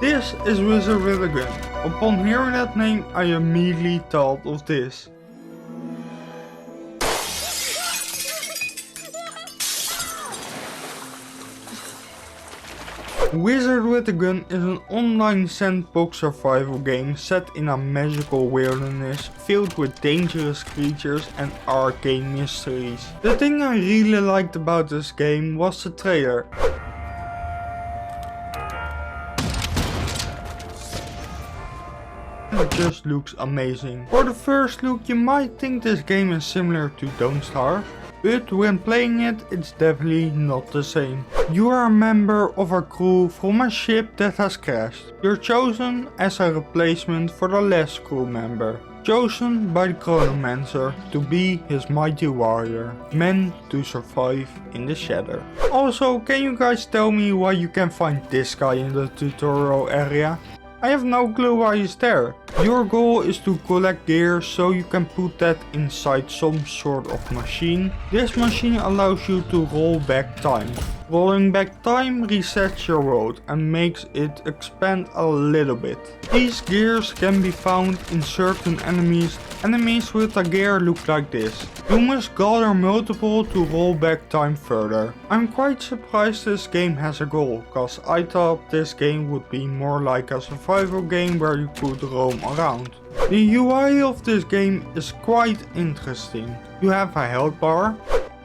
This is Wizard with a Gun. Upon hearing that name, I immediately thought of this. Wizard with a Gun is an online sandbox survival game set in a magical wilderness filled with dangerous creatures and arcane mysteries. The thing I really liked about this game was the trailer. It just looks amazing. For the first look you might think this game is similar to Don't Starve, but when playing it, it's definitely not the same. You are a member of a crew from a ship that has crashed. You're chosen as a replacement for the last crew member, chosen by the Chronomancer to be his mighty warrior, meant to survive in the shadow. Also, can you guys tell me why you can find this guy in the tutorial area? I have no clue why he's there. Your goal is to collect gear so you can put that inside some sort of machine. This machine allows you to roll back time. Rolling back time resets your world and makes it expand a little bit. These gears can be found in certain enemies. Enemies with a gear look like this. You must gather multiple to roll back time further. I'm quite surprised this game has a goal, cause I thought this game would be more like a survival game where you could roam around. The UI of this game is quite interesting. You have a health bar.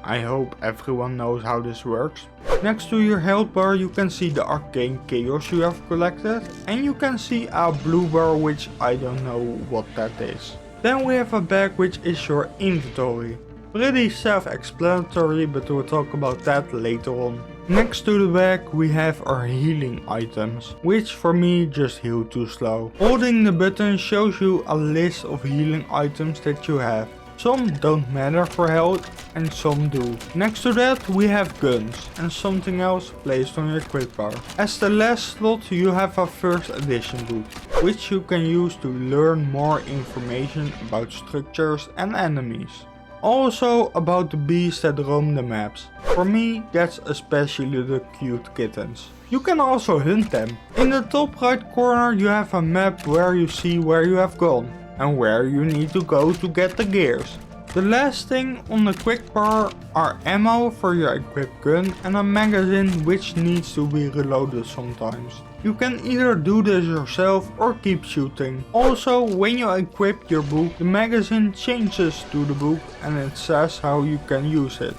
I hope everyone knows how this works. Next to your health bar you can see the arcane chaos you have collected, and you can see a blue bar which I don't know what that is. Then we have a bag which is your inventory. Pretty self-explanatory, but we'll talk about that later on. Next to the bag we have our healing items, which for me just heal too slow. Holding the button shows you a list of healing items that you have. Some don't matter for health and some do. Next to that we have guns and something else placed on your equip bar. As the last slot you have a first edition book, which you can use to learn more information about structures and enemies. Also about the beasts that roam the maps. For me that's especially the cute kittens. You can also hunt them. In the top right corner you have a map where you see where you have gone and where you need to go to get the gears. The last thing on the quick bar are ammo for your equipped gun and a magazine which needs to be reloaded sometimes. You can either do this yourself or keep shooting. Also, when you equip your book, the magazine changes to the book and it says how you can use it.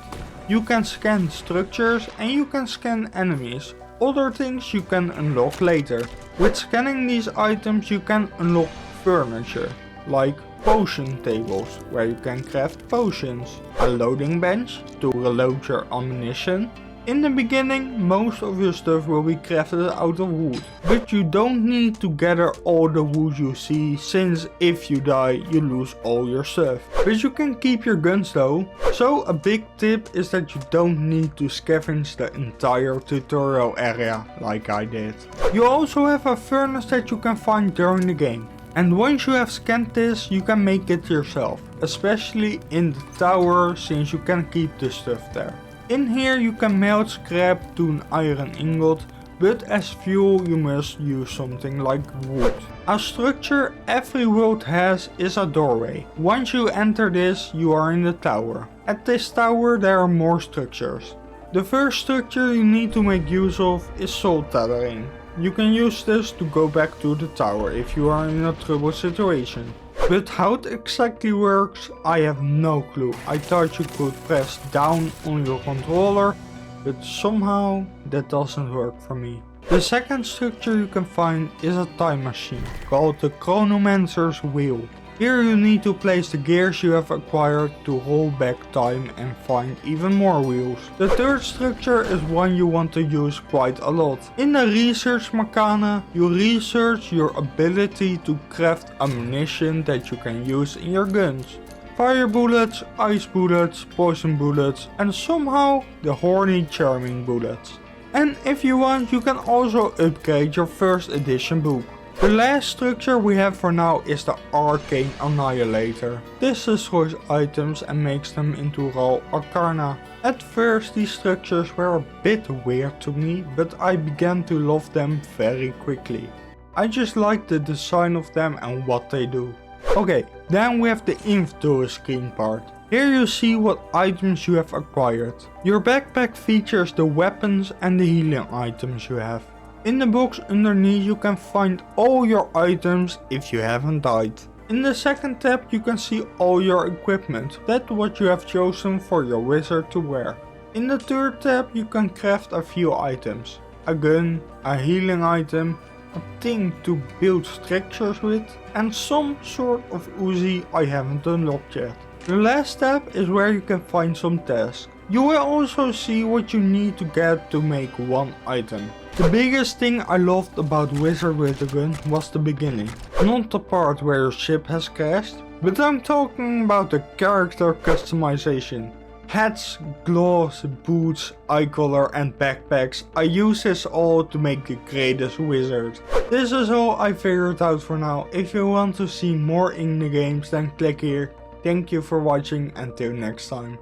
You can scan structures and you can scan enemies. Other things you can unlock later. With scanning these items you can unlock furniture, like potion tables where you can craft potions, a loading bench to reload your ammunition. In the beginning most of your stuff will be crafted out of wood, but you don't need to gather all the wood you see, since if you die you lose all your stuff. But you can keep your guns though, so a big tip is that you don't need to scavenge the entire tutorial area like I did. You also have a furnace that you can find during the game. And once you have scanned this, you can make it yourself, especially in the tower since you can keep the stuff there. In here you can melt scrap to an iron ingot, but as fuel you must use something like wood. A structure every world has is a doorway. Once you enter this, you are in the tower. At this tower there are more structures. The first structure you need to make use of is soul tethering. You can use this to go back to the tower if you are in a trouble situation. But how it exactly works, I have no clue. I thought you could press down on your controller, but somehow that doesn't work for me. The second structure you can find is a time machine, called the Chronomancer's Wheel. Here you need to place the gears you have acquired to roll back time and find even more wheels. The third structure is one you want to use quite a lot. In the research Makana, you research your ability to craft ammunition that you can use in your guns. Fire bullets, ice bullets, poison bullets and somehow the horny charming bullets. And if you want you can also upgrade your first edition book. The last structure we have for now is the Arcane Annihilator. This destroys items and makes them into raw arcana. At first these structures were a bit weird to me, but I began to love them very quickly. I just like the design of them and what they do. Okay, then we have the inventory screen part. Here you see what items you have acquired. Your backpack features the weapons and the healing items you have. In the box underneath you can find all your items if you haven't died. In the second tab you can see all your equipment, that's what you have chosen for your wizard to wear. In the third tab you can craft a few items. A gun, a healing item, a thing to build structures with, and some sort of Uzi I haven't unlocked yet. The last tab is where you can find some tasks. You will also see what you need to get to make one item. The biggest thing I loved about Wizard with a Gun was the beginning. Not the part where your ship has crashed, but I'm talking about the character customization. Hats, gloves, boots, eye color and backpacks. I use this all to make the greatest wizard. This is all I figured out for now. If you want to see more in the games then click here. Thank you for watching, until next time.